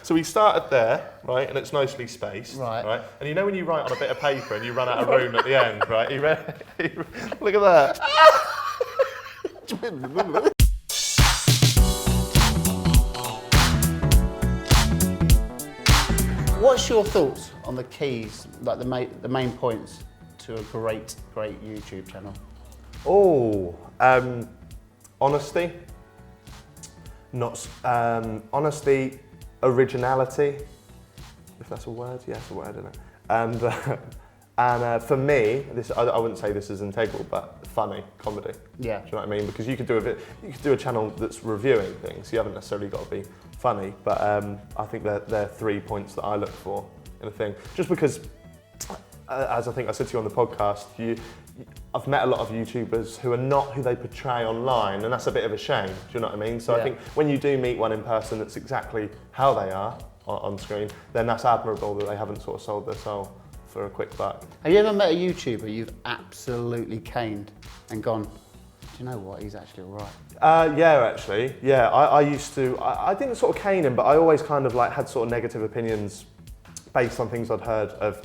So we started there, right, and it's nicely spaced, Right. And you know when you write on a bit of paper and you run out of room at the end, right? Look at that. What's your thoughts on the keys, like the main points to a great YouTube channel? Oh, honesty. Honesty, originality. If that's a word, yeah, it's a word, isn't it? And for me, I wouldn't say this is integral, but funny comedy. Yeah. Do you know what I mean? Because you could do a channel that's reviewing things. You haven't necessarily got to be funny, but I think they're 3 points that I look for in a thing. Just because, as I think I said to you on the podcast, I've met a lot of YouTubers who are not who they portray online, and that's a bit of a shame. Do you know what I mean? So I think when you do meet one in person that's exactly how they are on screen, then that's admirable that they haven't sort of sold their soul for a quick buck. Have you ever met a YouTuber you've absolutely caned and gone, do you know what, he's actually all right? Yeah, actually. Yeah, I used to, I didn't sort of cane him, but I always kind of like had sort of negative opinions based on things I'd heard of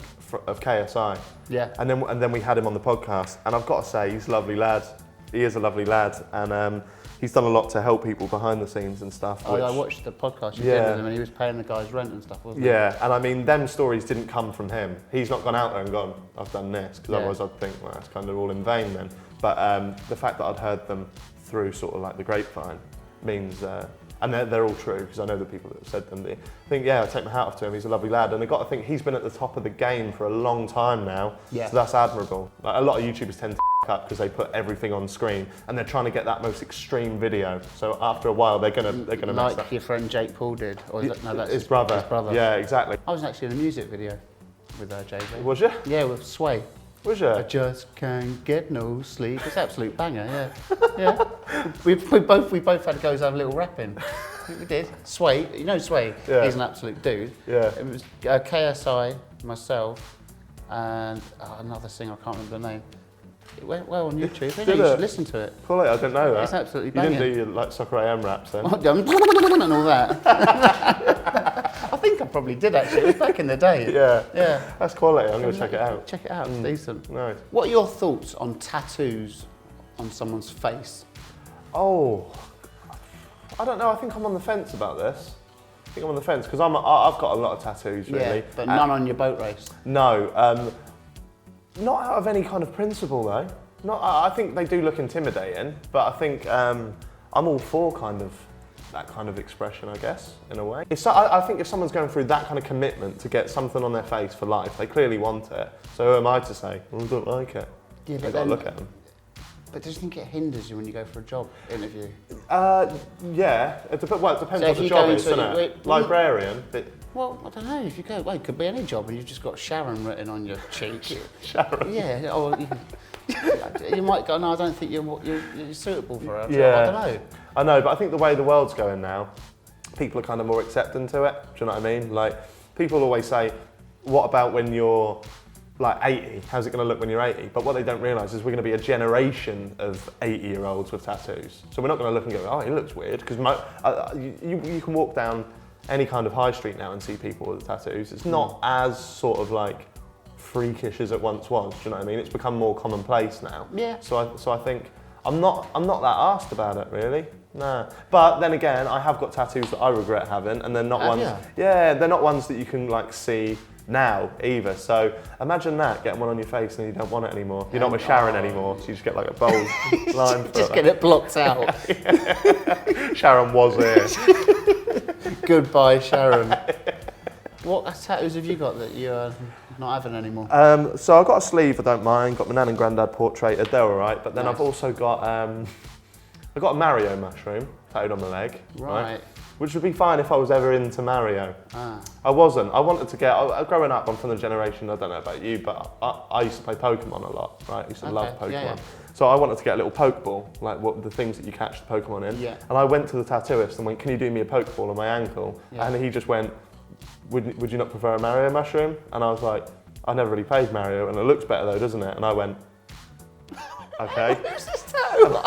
KSI. Yeah. And then we had him on the podcast, and I've got to say, he's a lovely lad. He is a lovely lad, and he's done a lot to help people behind the scenes and stuff. I watched the podcast you did with him, and he was paying the guys rent and stuff, wasn't he? Yeah, and I mean, them stories didn't come from him. He's not gone out there and gone, I've done this, because otherwise I'd think, well, that's kind of all in vain then. But the fact that I'd heard them through sort of like the grapevine means, and they're all true, because I know the people that have said them. I think, I take my hat off to him, he's a lovely lad, and I've got to think he's been at the top of the game for a long time now, so that's admirable. Like, a lot of YouTubers tend to up because they put everything on screen and they're trying to get that most extreme video. So after a while, they're gonna mess up. Like your friend Jake Paul did, or that's his brother. His brother. Yeah, exactly. I was actually in a music video with JJ. Was you? Yeah, with Sway. Was you? I just can't get no sleep. It's an absolute banger. Yeah. We both had to go and have a little rap in. We did. Sway, you know Sway. Yeah. He's an absolute dude. Yeah. It was KSI, myself, and another singer. I can't remember the name. It went well on YouTube. You should listen to it. Cool, I didn't know that. It's absolutely banging. You didn't do your like Soccer AM raps then? And all that. I think I probably did actually. It was back in the day. Yeah. That's quality. I'm going to check it out. Check it out. It's decent. Nice. What are your thoughts on tattoos on someone's face? Oh, I don't know. I think I'm on the fence about this. I think I'm on the fence because I've got a lot of tattoos really. Yeah, but none on your boat race. No. Not out of any kind of principle though. I think they do look intimidating, but I think I'm all for kind of that kind of expression, I guess, in a way. I think if someone's going through that kind of commitment to get something on their face for life, they clearly want it. So who am I to say, well, I don't like it? Yeah, I've got to look at them. But do you think it hinders you when you go for a job interview? Yeah. It depends So what the job is, isn't it? Librarian. Well, I don't know, if you go, well, it could be any job and you've just got Sharon written on your cheek. Sharon? Yeah, or you might go, no, I don't think you're suitable for her. Yeah. I don't know. I know, but I think the way the world's going now, people are kind of more accepting to it. Do you know what I mean? Like, people always say, what about when you're like 80? How's it going to look when you're 80? But what they don't realise is we're going to be a generation of 80-year-olds with tattoos. So we're not going to look and go, oh, he looks weird, because you can walk down any kind of high street now and see people with tattoos. It's not as sort of like freakish as it once was. Do you know what I mean? It's become more commonplace now. Yeah. So I think I'm not that arsed about it really. No. But then again, I have got tattoos that I regret having, and they're not ones. Yeah, they're not ones that you can like see now either. So imagine that, getting one on your face and you don't want it anymore. You're not with Sharon anymore, so you just get like a bold line. Just get it blocked out. Sharon was here. Goodbye, Sharon. What tattoos have you got that you're not having anymore? So I've got a sleeve, I don't mind. Got my nan and granddad portraited, they're all right. But then Nice. I've also got I've got a Mario mushroom tattooed on my leg. Right. Which would be fine if I was ever into Mario. Ah. I wasn't. I wanted to get. Growing up, I'm from the generation. I don't know about you, but I used to play Pokemon a lot. Right, I used to love Pokemon. Yeah. So I wanted to get a little Pokeball, like the things that you catch the Pokemon in. Yeah. And I went to the tattooist and went, "Can you do me a Pokeball on my ankle?" Yeah. And he just went, "Would you not prefer a Mario mushroom?" And I was like, "I never really played Mario, and it looks better though, doesn't it?" And I went, "Okay." Who's this tattoo?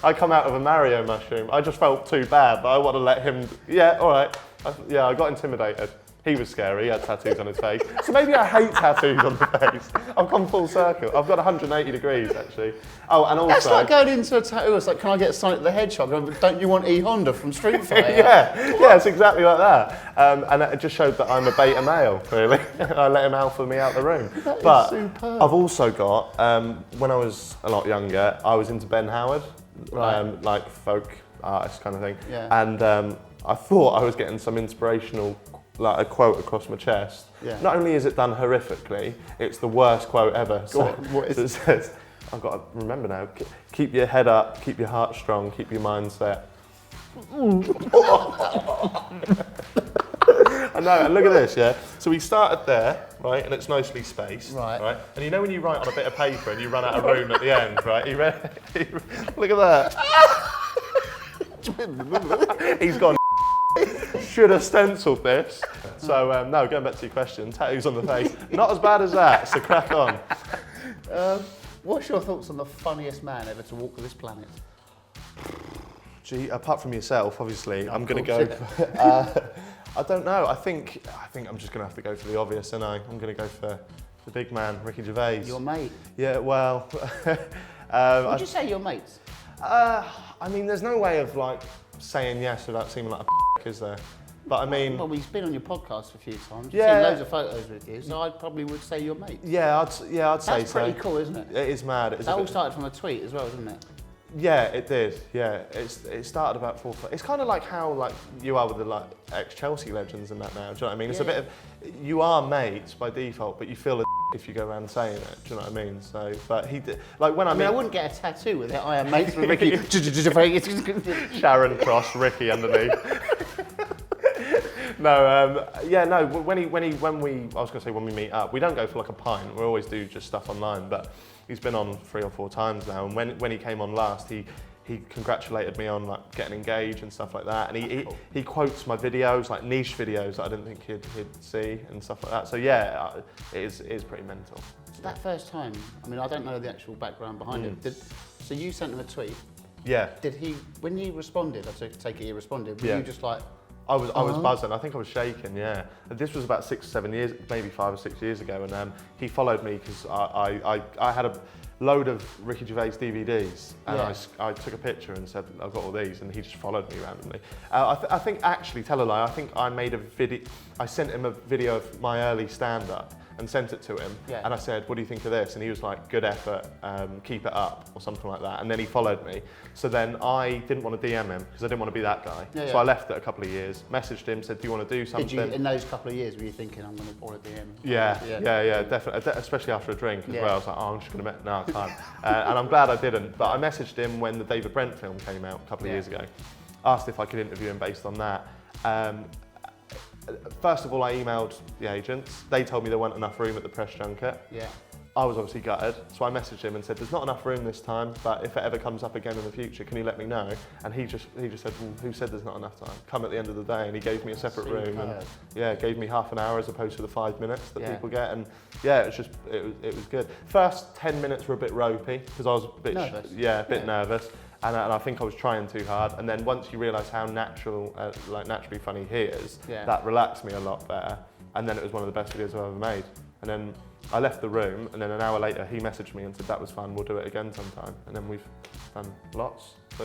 I come out of a Mario mushroom. I just felt too bad, but I want to let him. Yeah, all right. I got intimidated. He was scary. He had tattoos on his face. So maybe I hate tattoos on the face. I've come full circle. I've got 180 degrees actually. Oh, and also. That's like going into a tattoo. It's like, can I get Sonic the Hedgehog? Don't you want E Honda from Street Fighter? yeah, it's exactly like that. And it just showed that I'm a beta male, really. I let him alpha me out the room. That is superb. I've also got, when I was a lot younger, I was into Ben Howard, like folk artist kind of thing. Yeah. And I thought I was getting some inspirational, like a quote across my chest. Yeah. Not only is it done horrifically, it's the worst quote ever. Go on, what is it? Says, I've got to remember now, keep your head up, keep your heart strong, keep your mind set. I know, and look at this, yeah? So we started there, right, and it's nicely spaced, right? And you know when you write on a bit of paper and you run out of room at the end, right? Look at that. He's gone, should have stenciled this. So, no, going back to your question, tattoos on the face, not as bad as that, so crack on. What's your thoughts on the funniest man ever to walk this planet? Gee, apart from yourself, obviously, I'm going to go. I don't know. I think I'm just going to have to go for the obvious, and I'm going to go for the big man, Ricky Gervais. Your mate? Yeah, well. Would you say your mates? I mean, there's no way of like saying yes without seeming like a is there? But I mean, well, he's been on your podcast a few times. Yeah. Seen loads of photos with you, so I probably would say your mate. Yeah, I'd say so. That's pretty cool, isn't it? It is mad. That all started from a tweet as well, didn't it? Yeah, it did. Yeah, it started about 4. It's kind of like how like you are with the like ex-Chelsea legends and that now. Do you know what I mean? It's a bit of you are mates by default, but you feel a if you go around saying it. Do you know what I mean? So, but he did like when I mean, I wouldn't get a tattoo with it. I am mates with Ricky. Sharon Cross, Ricky underneath. No, no. When we meet up, we don't go for like a pint. We always do just stuff online. But he's been on 3 or 4 times now, and when he came on last, he congratulated me on like getting engaged and stuff like that. And he quotes my videos, like niche videos that I didn't think he'd see and stuff like that. So yeah, it is pretty mental. So that first time, I mean, I don't know the actual background behind it. So you sent him a tweet. Yeah. Did he? When he responded, I take it he responded. Were you just like? I was buzzing. I think I was shaking. Yeah. This was about 6 or 7 years, maybe 5 or 6 years ago, and he followed me because I had a load of Ricky Gervais DVDs, and I took a picture and said I've got all these, and he just followed me randomly. I think actually, tell a lie. I think I made a video. I sent him a video of my early stand-up and sent it to him, and I said, "What do you think of this?" And he was like, "Good effort, keep it up," or something like that. And then he followed me. So then I didn't want to DM him because I didn't want to be that guy. So I left it a couple of years, messaged him, said, "Do you want to do something?" Did you, in those couple of years, were you thinking, "I'm going to want to DM him"? Yeah, definitely. Especially after a drink as well. I was like, "Oh, I'm just going to no time." And I'm glad I didn't. But I messaged him when the David Brent film came out a couple of years ago. Asked if I could interview him based on that. First of all, I emailed the agents. They told me there weren't enough room at the press junket. Yeah. I was obviously gutted, so I messaged him and said, "There's not enough room this time, but if it ever comes up again in the future, can you let me know?" And he just said, "Well, who said there's not enough time? Come at the end of the day." And he gave me a separate room, and gave me half an hour as opposed to the 5 minutes that people get. And it was good. First 10 minutes were a bit ropey because I was a bit nervous. And I think I was trying too hard. And then once you realise how naturally funny he is, that relaxed me a lot better. And then it was one of the best videos I've ever made. And then I left the room, and then an hour later he messaged me and said, "That was fun, we'll do it again sometime." And then we've done lots. So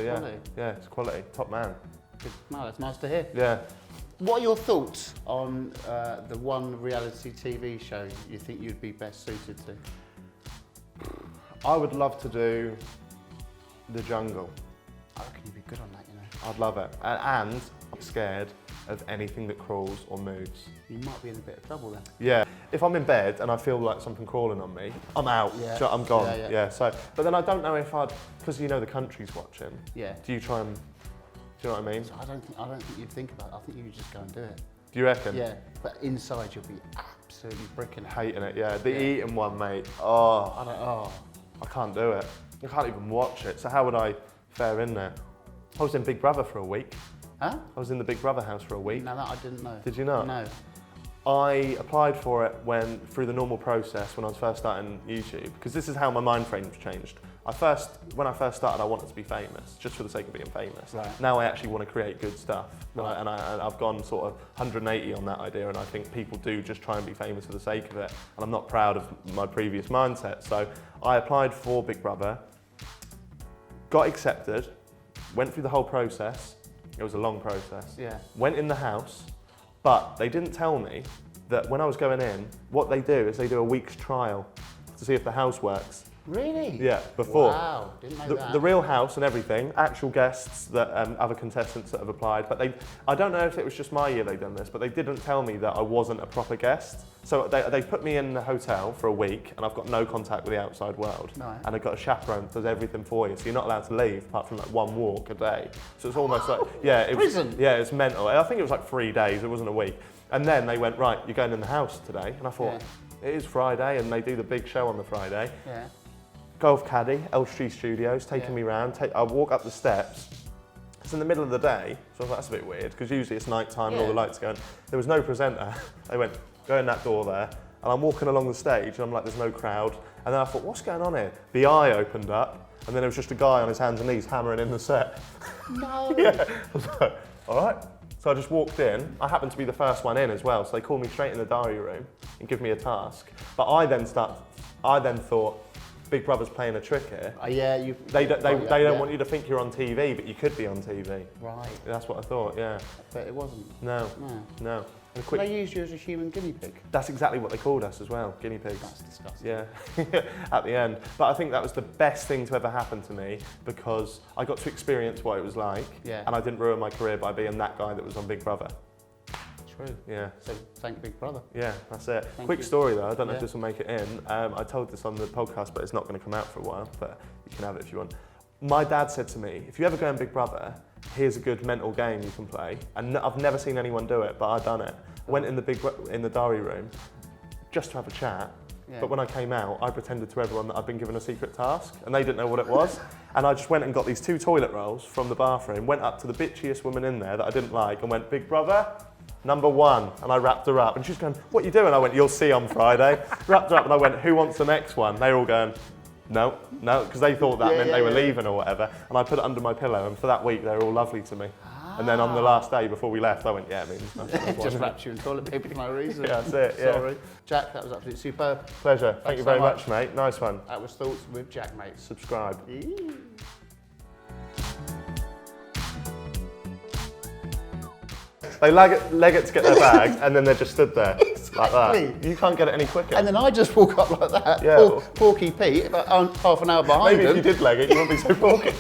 it's quality, top man. No, that's nice to hear. Yeah. What are your thoughts on the one reality TV show you think you'd be best suited to? I would love to do The Jungle. I reckon you'd be good on that, you know. I'd love it. And I'm scared of anything that crawls or moves. You might be in a bit of trouble then. Yeah. If I'm in bed and I feel like something crawling on me, I'm out. Yeah. So I'm gone. Yeah. So, but then I don't know if because you know the country's watching. Yeah. Do you try and, do you know what I mean? So I don't think you'd think about it. I think you would just go and do it. Do you reckon? Yeah. But inside you'll be absolutely bricking it. Hating it, yeah. The eating one, mate. I can't do it. I can't even watch it. So how would I fare in there? I was in Big Brother for a week. Huh? I was in the Big Brother house for a week. No, that I didn't know. Did you not? No. I applied for it through the normal process when I was first starting YouTube, because this is how my mind frame's changed. When I first started, I wanted to be famous, just for the sake of being famous. Right. Now I actually want to create good stuff, Right. and I've gone sort of 180 on that idea, and I think people do just try and be famous for the sake of it, and I'm not proud of my previous mindset. So I applied for Big Brother, got accepted, went through the whole process. It was a long process. Yeah. Went in the house, but they didn't tell me that when I was going in, what they do is they do a week's trial to see if the house works. Really? Yeah, before. Wow, didn't know that. The real house and everything, actual guests, that other contestants that have applied, but I don't know if it was just my year they'd done this, but they didn't tell me that I wasn't a proper guest. So they put me in the hotel for a week, and I've got no contact with the outside world. Right. And I've got a chaperone that does everything for you, so you're not allowed to leave apart from like one walk a day. So it's almost like, yeah, it was, Prison? yeah, it's mental. I think it was like 3 days, it wasn't a week. And then they went, right, you're going in the house today. And I thought, it is Friday, and they do the big show on the Friday. Yeah. Golf caddy, Elstree Studios, taking me round. I walk up the steps. It's in the middle of the day, so I was like, that's a bit weird, because usually it's night time and all the lights going. There was no presenter. They went, go in that door there. And I'm walking along the stage, and I'm like, there's no crowd. And then I thought, what's going on here? The eye opened up, and then there was just a guy on his hands and knees hammering in the set. No. Yeah. I was like, all right. So I just walked in. I happened to be the first one in as well, so they called me straight in the diary room and give me a task. But I then thought, Big Brother's playing a trick here. Yeah, They don't want you to think you're on TV, but you could be on TV. Right. That's what I thought, yeah. But it wasn't. No. And a quick, They used you as a human guinea pig. that's exactly what they called us as well, guinea pigs. That's disgusting. Yeah, at the end. But I think that was the best thing to ever happen to me, because I got to experience what it was like, and I didn't ruin my career by being that guy that was on Big Brother. True. Yeah. So thank Big Brother. Yeah, that's it. Thank Quick you. story though, I don't know if this will make it in. I told this on the podcast, but it's not going to come out for a while, but you can have it if you want. My dad said to me, if you ever go in Big Brother, here's a good mental game you can play. And I've never seen anyone do it, but I've done it. Went in the diary room just to have a chat. Yeah. But when I came out, I pretended to everyone that I'd been given a secret task, and they didn't know what it was. And I just went and got these 2 toilet rolls from the bathroom, went up to the bitchiest woman in there that I didn't like, and went, Big Brother, number 1. And I wrapped her up. And she's going, what are you doing? I went, you'll see on Friday. Wrapped her up, and I went, who wants the next one? They were all going, no, because they thought that meant they were leaving or whatever. And I put it under my pillow, and for that week, they were all lovely to me. And then on the last day before we left, I went, yeah, it means nothing. Just wrapped you in toilet paper for no reason. Yeah, that's it, yeah. Sorry. Jack, that was absolutely superb. Pleasure. Thank you very much, mate. Nice one. That was Thoughts with Jaackmaate. Subscribe. They leg it to get their bag, and then they're just stood there like that. You can't get it any quicker. And then I just walk up like that. Yeah. Porky Pete, about half an hour behind Maybe him. if you did leg it, you wouldn't be so porky.